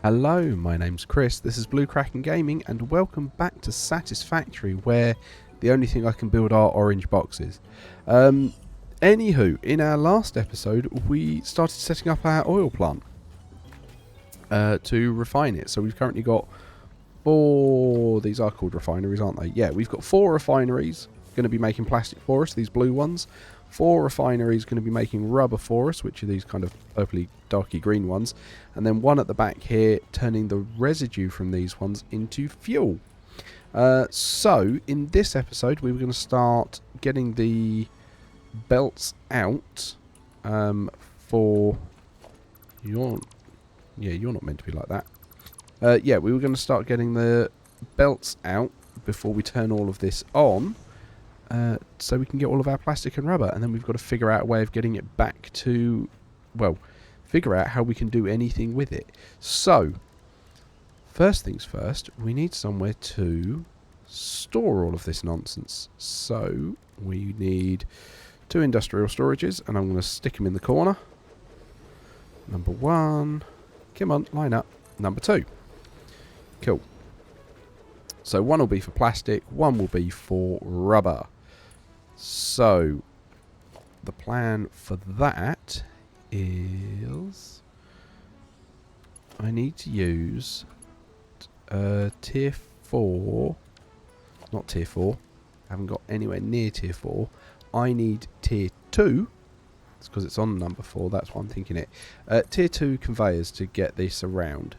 Hello, my name's Chris, this is Blue Kraken Gaming, and welcome back to Satisfactory, where the only thing I can build are orange boxes. Anywho, in our last episode, we started setting up our oil plant to refine it. So we've currently got 4, these are called refineries, aren't they? Yeah, we've got 4 refineries going to be making plastic for us, these blue ones. 4 refineries going to be making rubber for us, which are these kind of purpley, darky green ones. And then 1 at the back here, turning the residue from these ones into fuel. So, in this episode, we were going to start getting the belts out for... You're not meant to be like that. Yeah, we were going to start getting the belts out before we turn all of this on. So we can get all of our plastic and rubber, and then we've got to figure out a way of getting it back to, well, figure out how we can do anything with it. So, first things first, we need somewhere to store all of this nonsense. So, we need 2 industrial storages, and I'm going to stick them in the corner. Number 1, come on, line up. Number 2, cool. So 1 will be for plastic, 1 will be for rubber. So, the plan for that is I need to use tier 4, not tier 4, I haven't got anywhere near tier 4, I need tier 2, it's because it's on number 4, that's why I'm thinking it, tier 2 conveyors to get this around.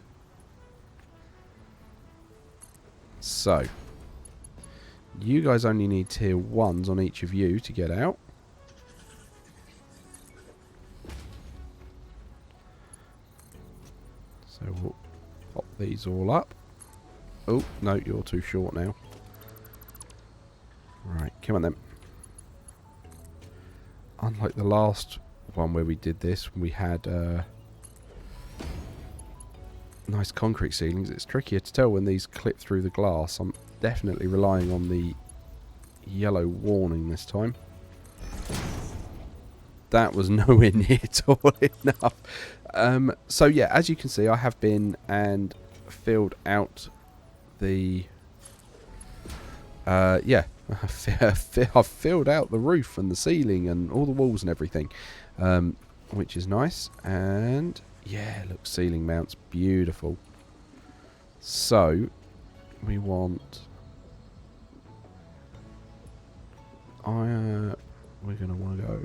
So, you guys only need tier 1s on each of you to get out. So we'll pop these all up. Oh, no, you're too short now. Right, come on then. Unlike the last one where we did this, we had nice concrete ceilings. It's trickier to tell when these clip through the glass. I'm definitely relying on the yellow warning this time. That was nowhere near tall enough. So yeah, as you can see, I have been and filled out the I've filled out the roof and the ceiling and all the walls and everything, which is nice. And yeah, look, ceiling mounts, beautiful. So we want we're gonna want to go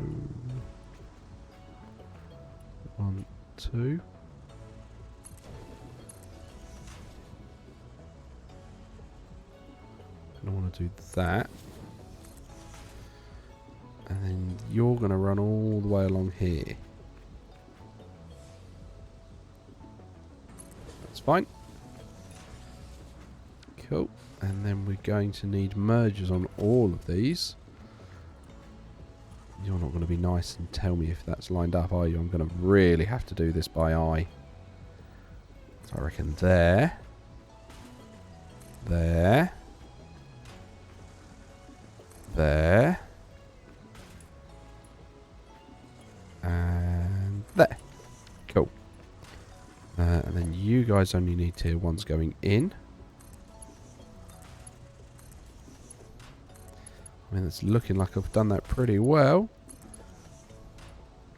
1, 2. I want to do that, and then you're gonna run all the way along here. That's fine. Cool. And then we're going to need mergers on all of these. You're not going to be nice and tell me if that's lined up, are you? I'm going to really have to do this by eye. So I reckon there. There. There. And there. Cool. And then you guys only need tier 1s going in. I mean, it's looking like I've done that pretty well.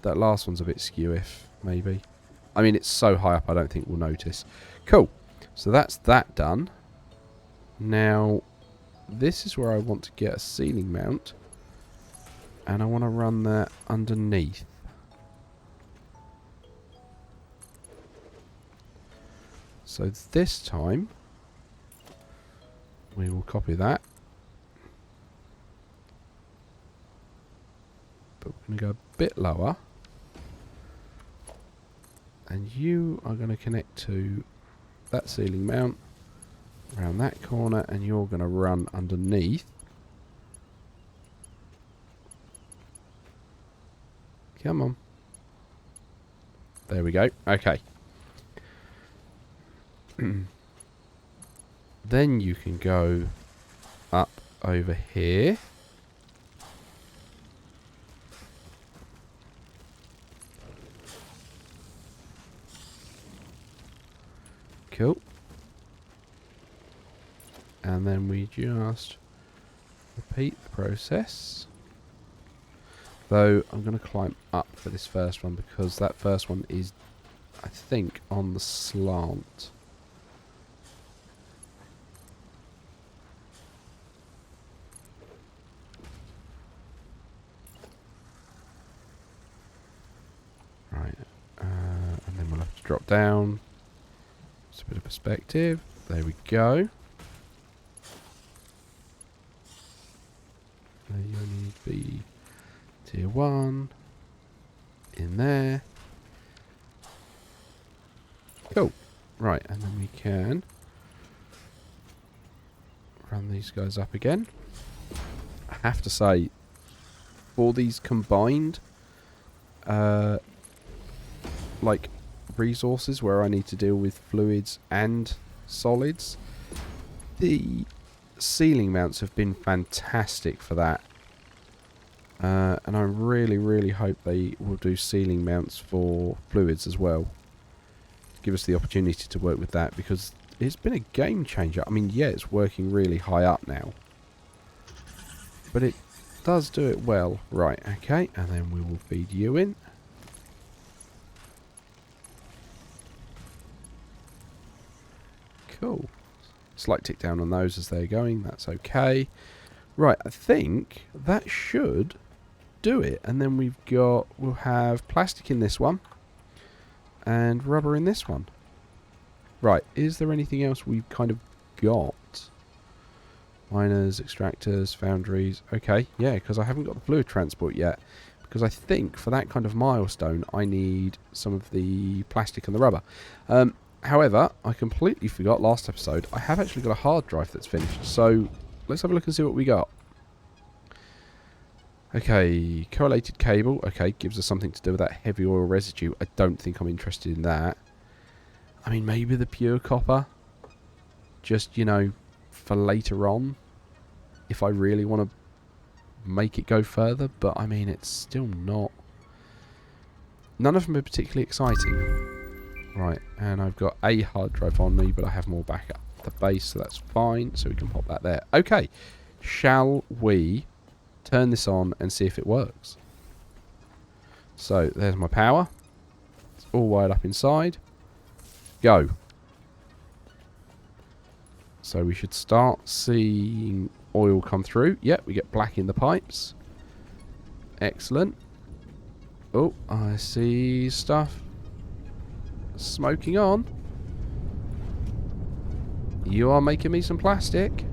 That last one's a bit skew if, maybe. I mean, it's so high up I don't think we'll notice. Cool. So that's that done. Now, this is where I want to get a ceiling mount. And I want to run that underneath. So this time, we will copy that. But we're going to go a bit lower. And you are going to connect to that ceiling mount around that corner, and you're going to run underneath. Come on. There we go. Okay. Then you can go up over here. Cool. And then we just repeat the process. Though I'm going to climb up for this first one because that first one is, I think, on the slant. Right. And then we'll have to drop down. Just a bit of perspective. There we go. There you need to be tier 1 in there. Cool. Right, and then we can run these guys up again. I have to say, for these combined like resources where I need to deal with fluids and solids, the ceiling mounts have been fantastic for that. And I really hope they will do ceiling mounts for fluids as well. Give us the opportunity to work with that because it's been a game changer. I mean, yeah, it's working really high up now, but it does do it well. Right, okay, and then we will feed you in. Cool. Slight tick down on those as they're going. That's okay. Right, I think that should do it. And then we'll have plastic in this one and rubber in this one. Right, is there anything else we've kind of got? Miners, extractors, foundries. Okay, yeah, because I haven't got the fluid transport yet. Because I think for that kind of milestone, I need some of the plastic and the rubber. However, I completely forgot last episode, I have actually got a hard drive that's finished. So, let's have a look and see what we got. Okay, correlated cable. Okay, gives us something to do with that heavy oil residue. I don't think I'm interested in that. I mean, maybe the pure copper. Just, you know, for later on. If I really want to make it go further. But, I mean, it's still not. None of them are particularly exciting. Right, and I've got a hard drive on me, but I have more backup at the base, so that's fine. So we can pop that there. Okay, shall we turn this on and see if it works? So, there's my power. It's all wired up inside. Go. So we should start seeing oil come through. Yep, we get black in the pipes. Excellent. Oh, I see stuff smoking on. You are making me some plastic.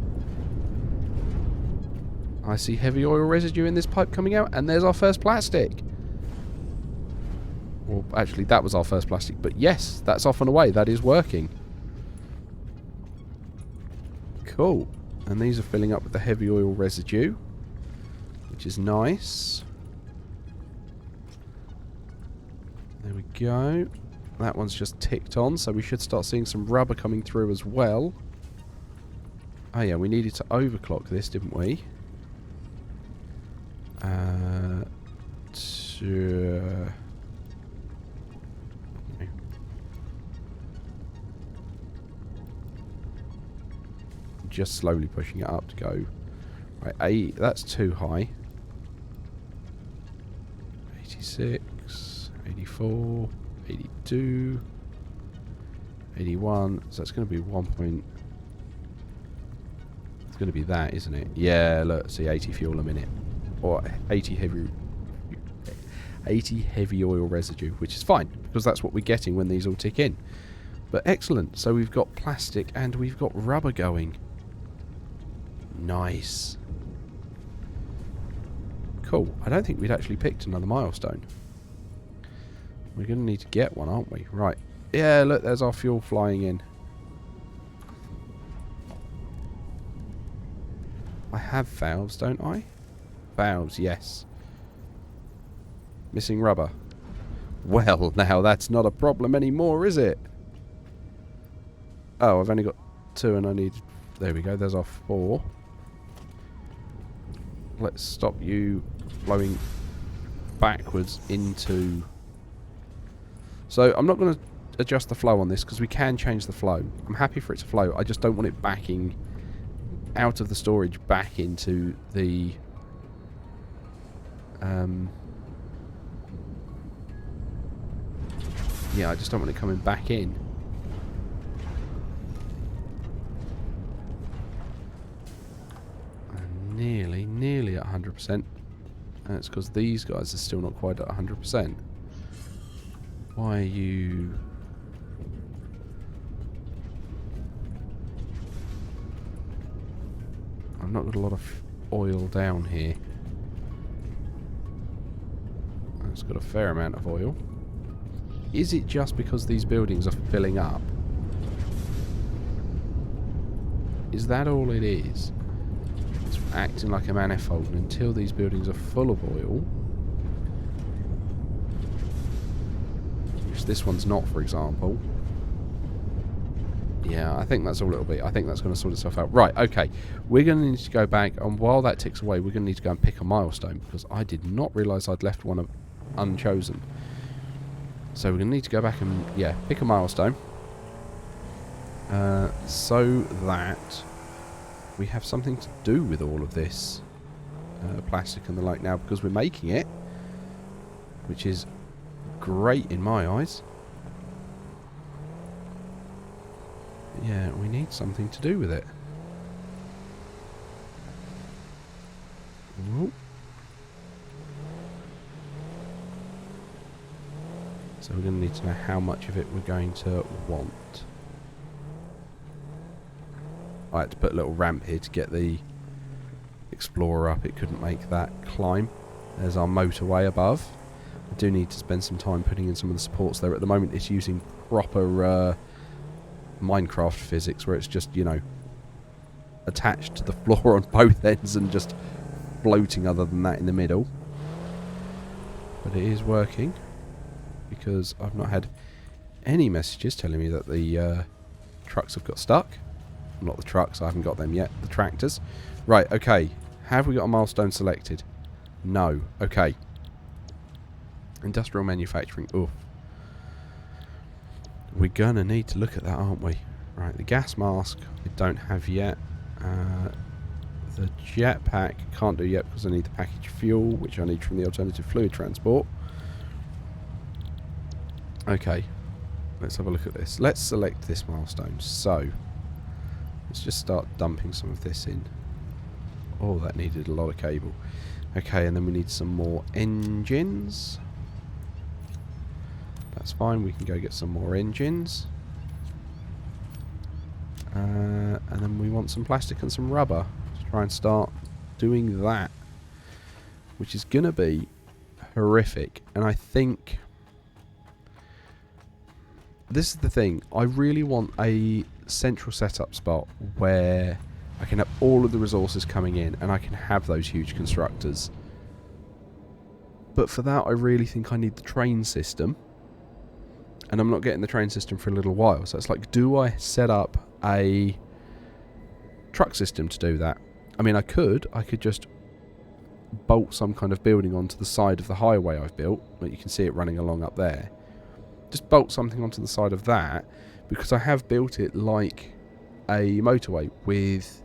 I see heavy oil residue in this pipe coming out, and there's our first plastic. Well, actually, that was our first plastic, but yes, that's off and away. That is working. Cool. And these are filling up with the heavy oil residue, which is nice. There we go. That one's just ticked on, so we should start seeing some rubber coming through as well. Oh yeah, we needed to overclock this, didn't we? Just slowly pushing it up to go. Right, that's too high. 86, 84, 82, 81. So it's going to be 1 point. It's going to be that, isn't it? Yeah, look, see, 80 fuel a minute. Or 80 heavy oil residue, which is fine, because that's what we're getting when these all tick in. But excellent. So we've got plastic and we've got rubber going. Nice. Cool. I don't think we'd actually picked another milestone. We're going to need to get one, aren't we? Right. Yeah, look, there's our fuel flying in. I have valves, don't I? Valves, yes. Missing rubber. Well, now that's not a problem anymore, is it? Oh, I've only got 2 and I need... There we go, there's our 4. Let's stop you flowing backwards into... So, I'm not going to adjust the flow on this because we can change the flow. I'm happy for it to flow. I just don't want it backing out of the storage back into the yeah, I just don't want it coming back in. Nearly at 100%. That's because these guys are still not quite at 100%. Why are you... I've not got a lot of oil down here. It's got a fair amount of oil. Is it just because these buildings are filling up? Is that all it is? It's acting like a manifold, and until these buildings are full of oil, which this one's not, for example. Yeah, I think that's all it'll be. I think that's going to sort itself out. Right, okay. We're going to need to go back, and while that ticks away, we're going to need to go and pick a milestone, because I did not realise I'd left one unchosen. So we're going to need to go back and, yeah, pick a milestone. So that we have something to do with all of this plastic and the like now, because we're making it, which is great in my eyes. Yeah, we need something to do with it. Whoop. So we're going to need to know how much of it we're going to want. I had to put a little ramp here to get the Explorer up. It couldn't make that climb. There's our motorway above. I do need to spend some time putting in some of the supports there. At the moment it's using proper Minecraft physics, where it's just, you know, attached to the floor on both ends and just floating other than that in the middle. But it is working, because I've not had any messages telling me that the trucks have got stuck. Not the trucks, I haven't got them yet. The tractors. Right, okay. Have we got a milestone selected? No. Okay. Industrial manufacturing. Oof. We're going to need to look at that, aren't we? Right, the gas mask we don't have yet. The jetpack can't do yet because I need the package fuel, which I need from the alternative fluid transport. Okay. Let's have a look at this. Let's select this milestone. So, let's just start dumping some of this in. Oh, that needed a lot of cable. Okay, and then we need some more engines. That's fine, we can go get some more engines. And then we want some plastic and some rubber to try and start doing that, which is going to be horrific. And I think this is the thing. I really want a central setup spot where I can have all of the resources coming in and I can have those huge constructors. But for that, I really think I need the train system. And I'm not getting the train system for a little while. So it's like, do I set up a truck system to do that? I mean, I could just bolt some kind of building onto the side of the highway I've built. Like, you can see it running along up there. Just bolt something onto the side of that, because I have built it like a motorway with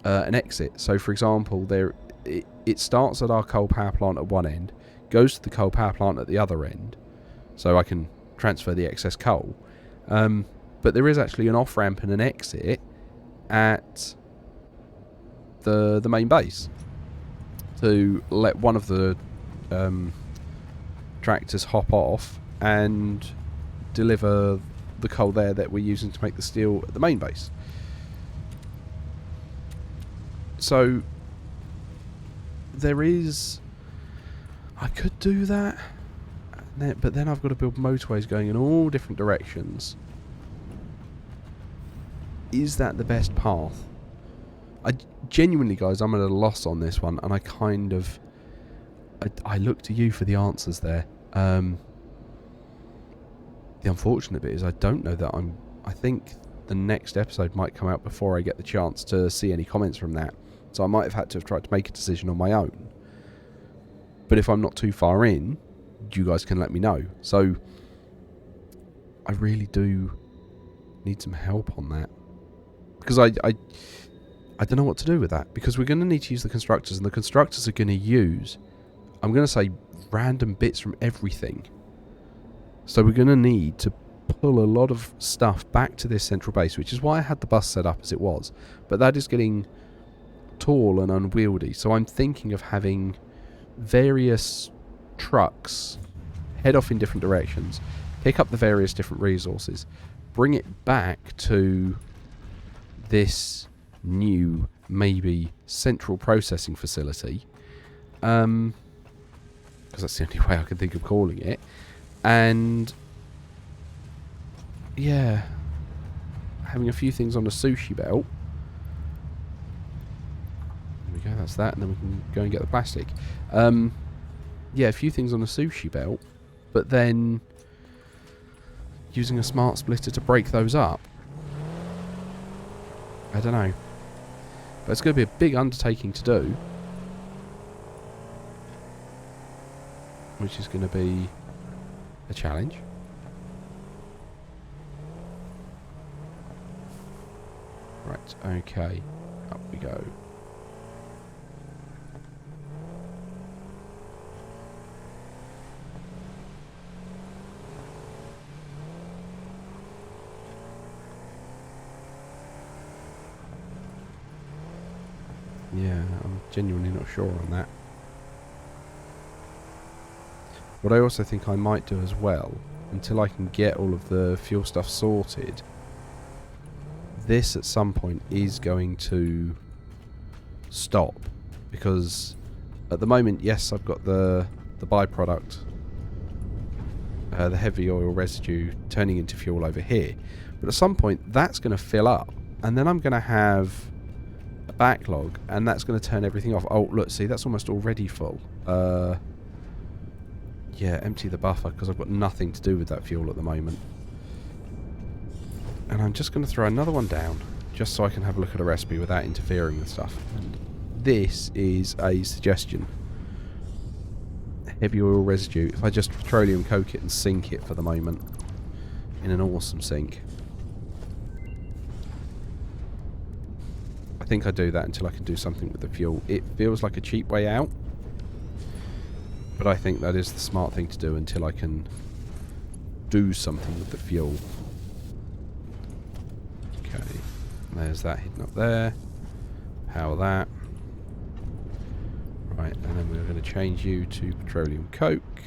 an exit. So, for example, it starts at our coal power plant at one end, goes to the coal power plant at the other end, so I can transfer the excess coal. But there is actually an off-ramp and an exit at the main base to let one of the tractors hop off and deliver the coal there that we're using to make the steel at the main base. So there is... I could do that, but then I've got to build motorways going in all different directions. Is that the best path? I genuinely, guys, I'm at a loss on this one, and I kind of... I look to you for the answers there. The unfortunate bit is I don't know that I think the next episode might come out before I get the chance to see any comments from that. So I might have had to have tried to make a decision on my own. But if I'm not too far in, you guys can let me know. So I really do need some help on that. Because I don't know what to do with that. Because we're going to need to use the constructors. And the constructors are going to use, I'm going to say, random bits from everything. So we're going to need to pull a lot of stuff back to this central base. Which is why I had the bus set up as it was. But that is getting tall and unwieldy. So I'm thinking of having various trucks head off in different directions, pick up the various different resources, bring it back to this new, maybe, central processing facility, because that's the only way I can think of calling it, and yeah, having a few things on the sushi belt. There we go, that's that, and then we can go and get the plastic. Yeah, a few things on the sushi belt, but then using a smart splitter to break those up. I don't know. But it's going to be a big undertaking to do. Which is going to be a challenge. Right, okay. Up we go. Yeah, I'm genuinely not sure on that. What I also think I might do as well, until I can get all of the fuel stuff sorted, this at some point is going to stop. Because at the moment, yes, I've got the byproduct, the heavy oil residue turning into fuel over here. But at some point, that's going to fill up. And then I'm going to have a backlog, and that's going to turn everything off. Oh, look, see, that's almost already full. Yeah, empty the buffer, because I've got nothing to do with that fuel at the moment. And I'm just going to throw another one down, just so I can have a look at a recipe without interfering with stuff. And this is a suggestion. Heavy oil residue. If I just petroleum coke it and sink it for the moment, in an awesome sink. I think I do that until I can do something with the fuel. It feels like a cheap way out, but I think that is the smart thing to do until I can do something with the fuel. Okay, there's that hidden up there. Power that. Right, and then we're going to change you to petroleum coke.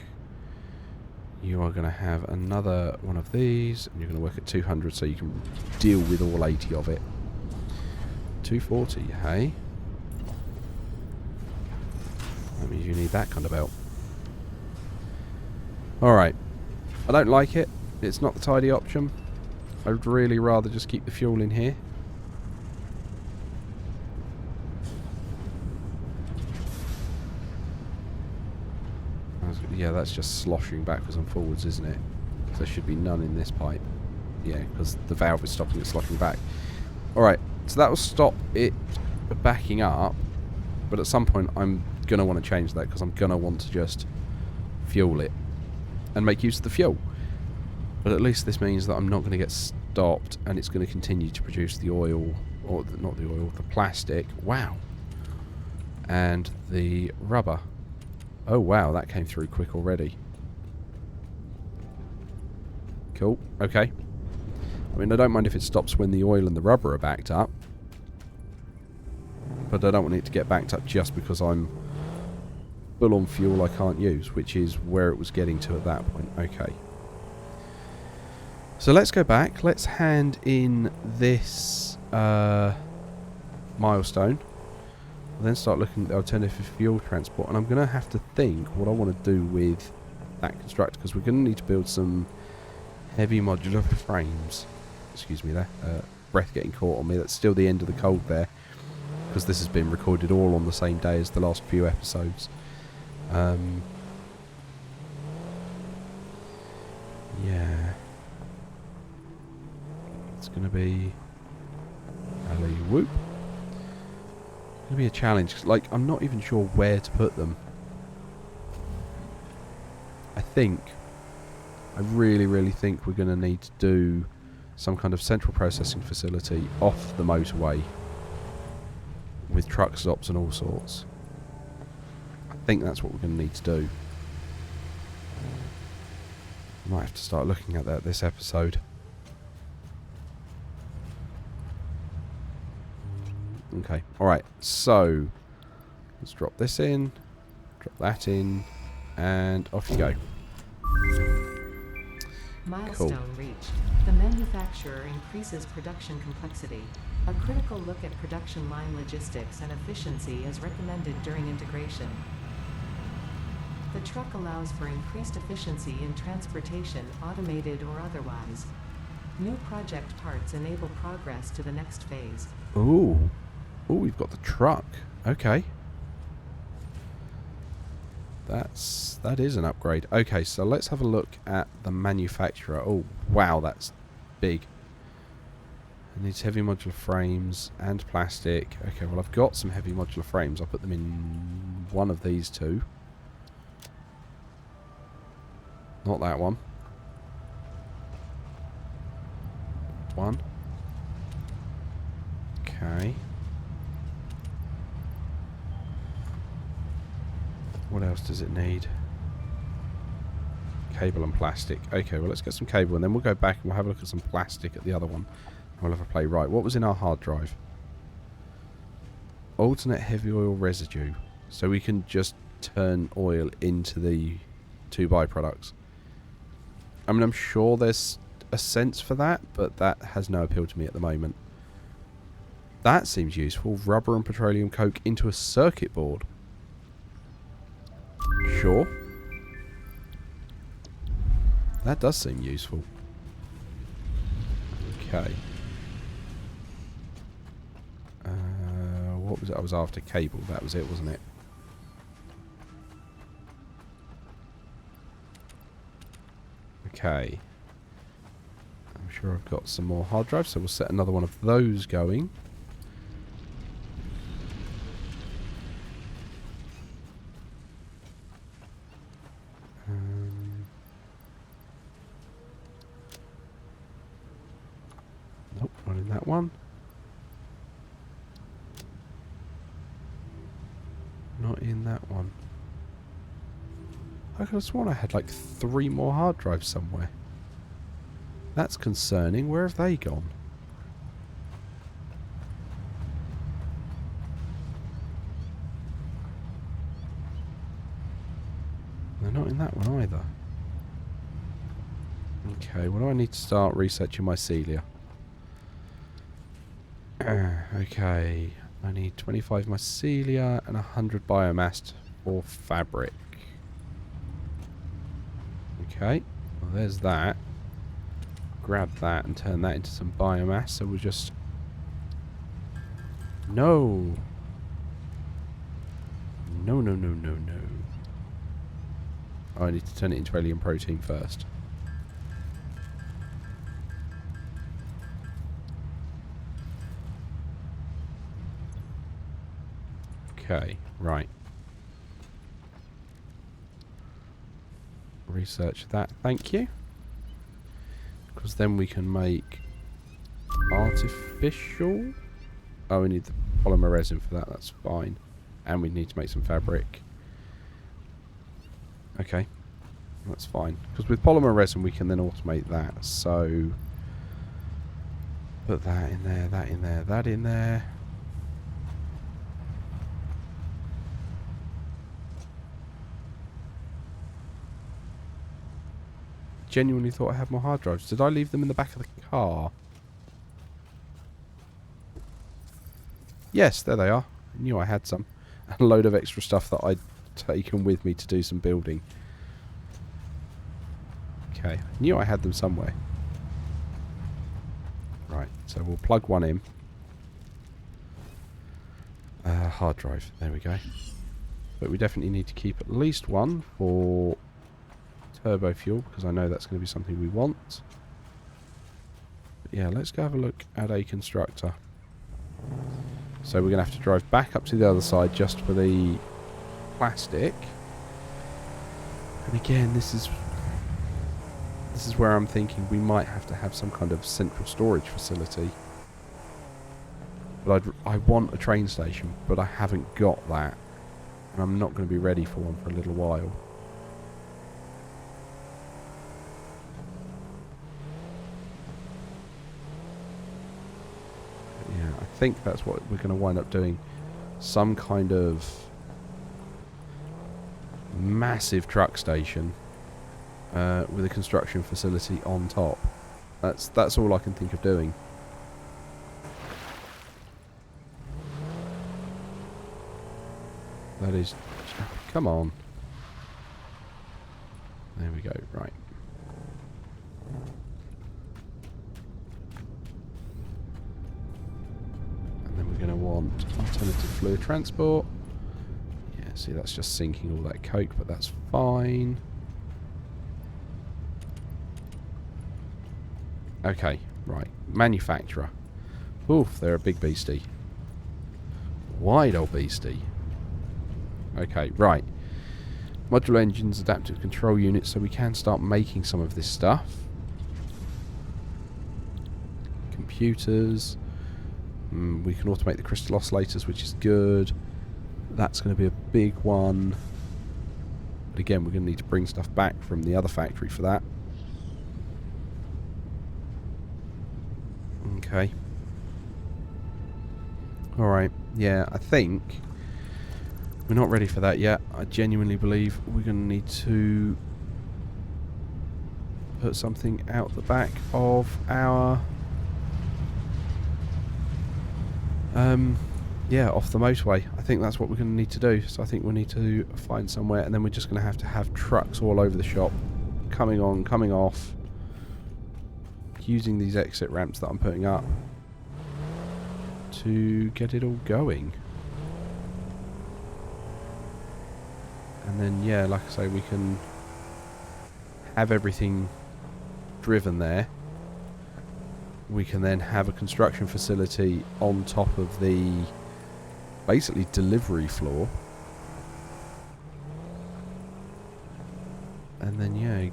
You are going to have another one of these, and you're going to work at 200 so you can deal with all 80 of it. 240, hey? That means you need that kind of belt. Alright. I don't like it. It's not the tidy option. I'd really rather just keep the fuel in here. Yeah, that's just sloshing backwards and forwards, isn't it? So there should be none in this pipe. Yeah, because the valve is stopping it sloshing back. Alright. So that will stop it backing up, but at some point I'm going to want to change that, because I'm going to want to just fuel it and make use of the fuel. But at least this means that I'm not going to get stopped, and it's going to continue to produce the oil, or not the oil, the plastic. Wow. And the rubber. Oh wow, that came through quick already. Cool, okay. I mean, I don't mind if it stops when the oil and the rubber are backed up, but I don't want it to get backed up just because I'm full on fuel I can't use, which is where it was getting to at that point. Okay. So let's go back. Let's hand in this milestone. I'll then start looking at the alternative fuel transport, and I'm going to have to think what I want to do with that constructor, because we're going to need to build some heavy modular frames. Excuse me there. Breath getting caught on me. That's still the end of the cold there, because this has been recorded all on the same day as the last few episodes. Yeah. It's going to be alley whoop. It's going to be a challenge. Like, I'm not even sure where to put them. I think I really, really think we're going to need to do some kind of central processing facility off the motorway with truck stops and all sorts. I think that's what we're going to need to do. Might have to start looking at that this episode. Okay, alright, so let's drop this in, drop that in, and off you go. Milestone Cool. reached. The manufacturer increases production complexity. A critical look at production line logistics and efficiency is recommended during integration. The truck allows for increased efficiency in transportation, automated or otherwise. New project parts enable progress to the next phase. Ooh. Ooh, we've got the truck. Okay. That is an upgrade. Okay, so let's have a look at the manufacturer. Oh, wow, that's big. It needs heavy modular frames and plastic. Okay, well, I've got some heavy modular frames. I'll put them in one of these two. Not that one. One. Okay. What else does it need? Cable and plastic. Okay, well, let's get some cable and then we'll go back and we'll have a look at some plastic at the other one. And we'll have a play. Right, what was in our hard drive? Alternate heavy oil residue. So we can just turn oil into the two byproducts. I mean, I'm sure there's a sense for that, but that has no appeal to me at the moment. That seems useful. Rubber and petroleum coke into a circuit board. Sure. That does seem useful. Okay. What was it? I was after cable. That was it, wasn't it? Okay. I'm sure I've got some more hard drives, so we'll set another one of those going. Nope, not in that one. Not in that one. I could have sworn I had like 3 more hard drives somewhere. That's concerning. Where have they gone? They're not in that one either. Okay, well, I need to start researching my cilia. Okay, I need 25 mycelia and 100 biomass for fabric. Okay, well, there's that. Grab that and turn that into some biomass, so we'll just... No! No, no, no, no, no. Oh, I need to turn it into alien protein first. Okay, right. Research that, thank you. Because then we can make artificial... Oh, we need the polymer resin for that, that's fine. And we need to make some fabric. Okay, that's fine. Because with polymer resin we can then automate that, so... Put that in there, that in there, that in there. Genuinely thought I had more hard drives. Did I leave them in the back of the car? Yes, there they are. I knew I had some. A load of extra stuff that I'd taken with me to do some building. Okay, I knew I had them somewhere. Right, so we'll plug one in. Hard drive, there we go. But we definitely need to keep at least one for turbo fuel, because I know that's going to be something we want. But yeah, let's go have a look at a constructor. So we're going to have to drive back up to the other side just for the plastic. And again, this is This is where I'm thinking we might have to have some kind of central storage facility. But I want a train station, but I haven't got that. And I'm not going to be ready for one for a little while. But yeah, I think that's what we're going to wind up doing. Some kind of massive truck station with a construction facility on top. That's all I can think of doing. That is... Come on. There we go, right. And then we're going to want alternative fluid transport. Yeah, see, that's just sinking all that coke, but that's fine. Okay, right. Manufacturer. Oof, they're a big beastie. Wide old beastie. Okay, right. Modular engines, adaptive control units, so we can start making some of this stuff. Computers. We can automate the crystal oscillators, which is good. That's going to be a big one. But again, we're going to need to bring stuff back from the other factory for that. Okay. Alright, yeah, I think we're not ready for that yet. I genuinely believe we're going to need to put something out the back of our yeah, off the motorway. I think that's what we're going to need to do. So I think we'll need to find somewhere, and then we're just going to have trucks all over the shop, coming on, coming off, using these exit ramps that I'm putting up to get it all going. And then, yeah, like I say, we can have everything driven there. We can then have a construction facility on top of the basically delivery floor. And then, yeah,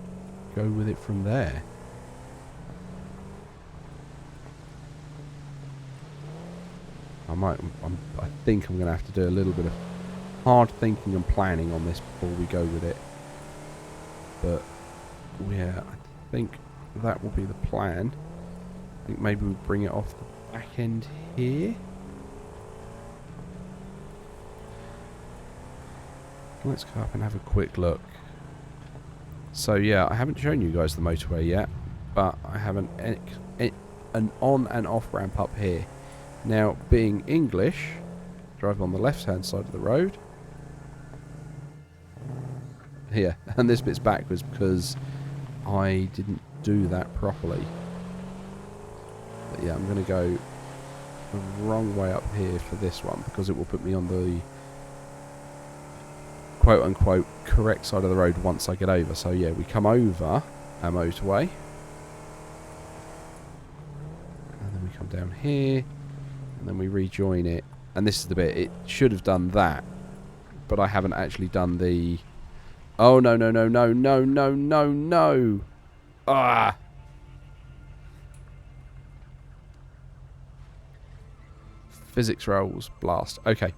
go with it from there. I think I'm going to have to do a little bit of hard thinking and planning on this before we go with it. But, yeah, I think that will be the plan. I think maybe we'll bring it off the back end here. Let's go up and have a quick look. So, yeah, I haven't shown you guys the motorway yet, but I have an on and off ramp up here. Now, being English, drive on the left-hand side of the road. Here, and this bit's backwards because I didn't do that properly. But yeah, I'm going to go the wrong way up here for this one because it will put me on the quote-unquote correct side of the road once I get over. So yeah, we come over our motorway. And then we come down here. And then we rejoin it. And this is the bit, it should have done that. But I haven't actually done the... Oh, no, no, no, no, no, no, no, no. Ah! Physics rolls, blast. Okay.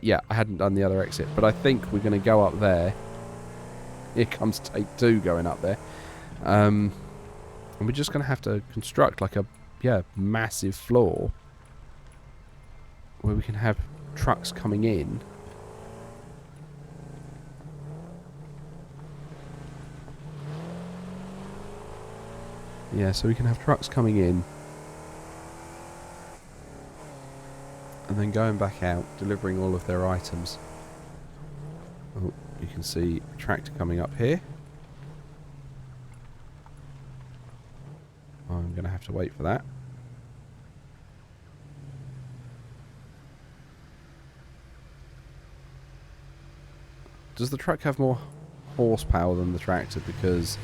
Yeah, I hadn't done the other exit. But I think we're going to go up there. Here comes take 2 going up there. And we're just going to have to construct like a, yeah, massive floor. Where we can have trucks coming in. Yeah, so we can have trucks coming in. And then going back out, delivering all of their items. Oh, you can see a tractor coming up here. I'm going to have to wait for that. Does the truck have more horsepower than the tractor? Because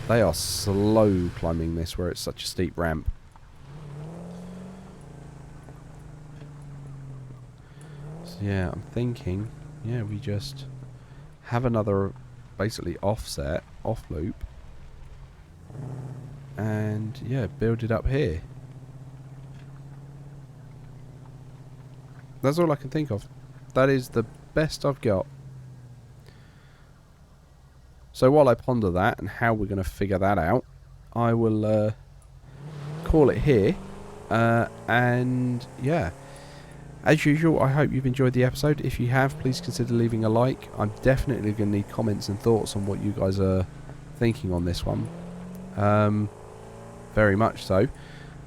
they are slow climbing this where it's such a steep ramp. So yeah, I'm thinking, yeah, we just have another basically offset, off loop. And yeah, build it up here. That's all I can think of. That is the best I've got. So while I ponder that and how we're going to figure that out, I will call it here. And yeah, as usual, I hope you've enjoyed the episode. If you have, please consider leaving a like. I'm definitely going to need comments and thoughts on what you guys are thinking on this one. Very much so.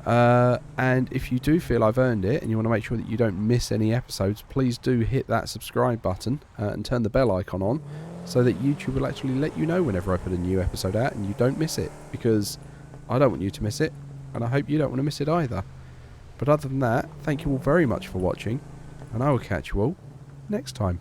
And if you do feel I've earned it and you want to make sure that you don't miss any episodes, please do hit that subscribe button and turn the bell icon on so that YouTube will actually let you know whenever I put a new episode out and you don't miss it, because I don't want you to miss it and I hope you don't want to miss it either. But other than that, thank you all very much for watching, and I will catch you all next time.